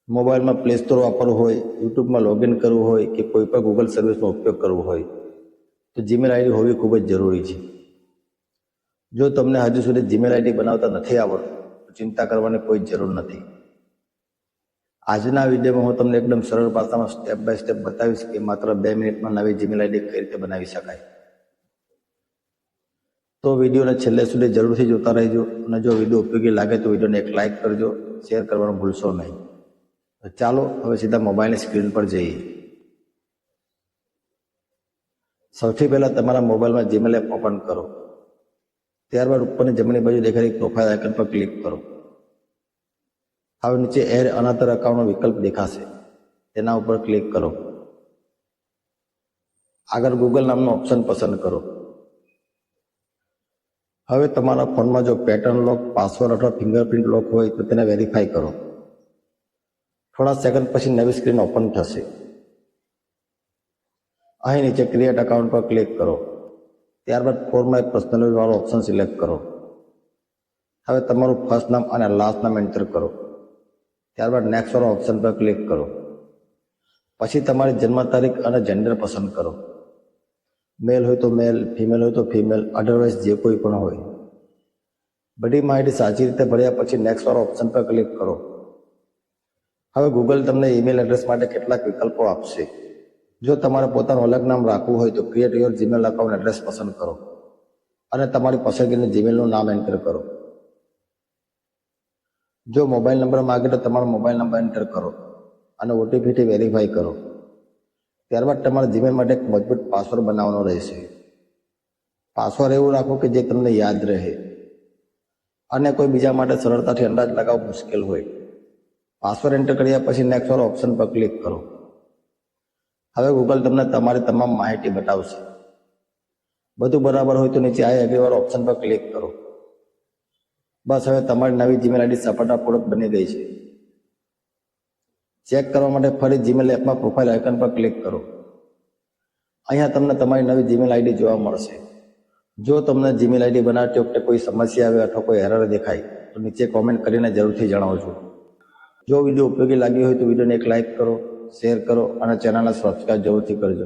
મોબાઈલમાં play store વાપરવું હોય, યુટ્યુબમાં લોગિન કરવું હોય કે કોઈ પણ ગૂગલ સર્વિસનો ઉપયોગ કરવો હોય તો જીમેલ આઈડી હોવી ખૂબ જ જરૂરી છે. જો તમને હજુ સુધી જીમેલ આઈડી બનાવતા નથી આવડતું તો ચિંતા કરવાની કોઈ જરૂર નથી. આજના વિડીયોમાં હું તમને એકદમ સરળ ભાષામાં સ્ટેપ બાય સ્ટેપ બતાવીશ કે માત્ર 2 મિનિટમાં નવી જીમેલ આઈડી કઈ રીતે બનાવી શકાય. તો વિડીયોને છેલ્લે સુધી જરૂરથી જોતા રહેજો અને જો વિડીયો ઉપયોગી લાગે તો વિડીયોને એક લાઇક કરજો, શેર કરવાનું ભૂલશો નહીં. ચાલો હવે સીધા મોબાઈલની સ્ક્રીન પર જઈએ. સૌથી પહેલા તમારા મોબાઈલમાં જીમેલ એપ ઓપન કરો. ત્યારબાદ ઉપરની જમણી બાજુ દેખાતી પ્રોફાઇલ આઇકન પર ક્લિક કરો. હવે નીચે એડ અનધર અકાઉન્ટનો વિકલ્પ દેખાશે, તેના ઉપર ક્લિક કરો. આગળ ગૂગલ નામનો ઓપ્શન પસંદ કરો. હવે તમારા ફોનમાં જો પેટર્ન લોક, પાસવર્ડ અથવા ફિંગરપ્રિન્ટ લોક હોય તો તેને વેરીફાઈ કરો. થોડા સેકન્ડ પછી નવી સ્ક્રીન ઓપન થશે. અહીં નીચે ક્રિએટ અકાઉન્ટ પર ક્લિક કરો. ત્યારબાદ ફોર માય પર્સનલ વાળો ઓપ્શન સિલેક્ટ કરો. હવે તમારું ફર્સ્ટ નામ અને લાસ્ટ નામ એન્ટર કરો. ત્યારબાદ નેક્સ્ટ વાળો ઓપ્શન પર ક્લિક કરો. પછી તમારી જન્મ તારીખ અને જેન્ડર પસંદ કરો. મેલ હોય તો મેલ, ફિમેલ હોય તો ફિમેલ, અધરવાઇઝ જે કોઈ પણ હોય. બધી માહિતી સાચી રીતે ભર્યા પછી નેક્સ્ટ વાળો ઓપ્શન પર ક્લિક કરો. હવે ગૂગલ તમને ઈમેલ એડ્રેસ માટે કેટલાક વિકલ્પો આપશે. જો તમારે પોતાનું અલગ નામ રાખવું હોય તો create your Gmail account address પસંદ કરો અને તમારી પસંદગીનું જીમેલનું નામ એન્ટર કરો. જો મોબાઈલ નંબર માંગે તો તમારો મોબાઈલ નંબર એન્ટર કરો અને ઓટીપીથી વેરીફાઈ કરો. ત્યારબાદ તમારા જીમેલ માટે એક મજબૂત પાસવર્ડ બનાવવાનો રહેશે. પાસવર્ડ એવું રાખો કે જે તમને યાદ રહે અને કોઈ બીજા માટે સરળતાથી અંદાજ લગાવવો મુશ્કેલ હોય. પાસવર્ડ એન્ટર કર્યા પછી નેક્સ્ટ વાળો ઓપ્શન પર ક્લિક કરો. હવે ગૂગલ તમને તમારી તમામ માહિતી બતાવશે. બધું બરાબર હોય તો નીચે આઈ એગ્રી વાળો ઓપ્શન પર ક્લિક કરો. બસ હવે તમારી નવી જીમેલ આઈડી સફળતાપૂર્વક બની ગઈ છે. ચેક કરવા માટે ફરી જીમેલ એપમાં પ્રોફાઇલ આઇકન પર ક્લિક કરો. અહીંયા તમને તમારી નવી જીમેલ આઈડી જોવા મળશે. જો તમને જીમેલ આઈડી બનાવતી વખતે કોઈ સમસ્યા આવે અથવા કોઈ એરર દેખાય તો નીચે કોમેન્ટ કરીને જરૂરથી જણાવજો. જો વિડીયો ઉપયોગી લાગ્યો હોય તો વિડીયોને એક લાઇક કરો, શેર કરો અને ચેનલને સબસ્ક્રાઇબ જરૂરથી કરજો.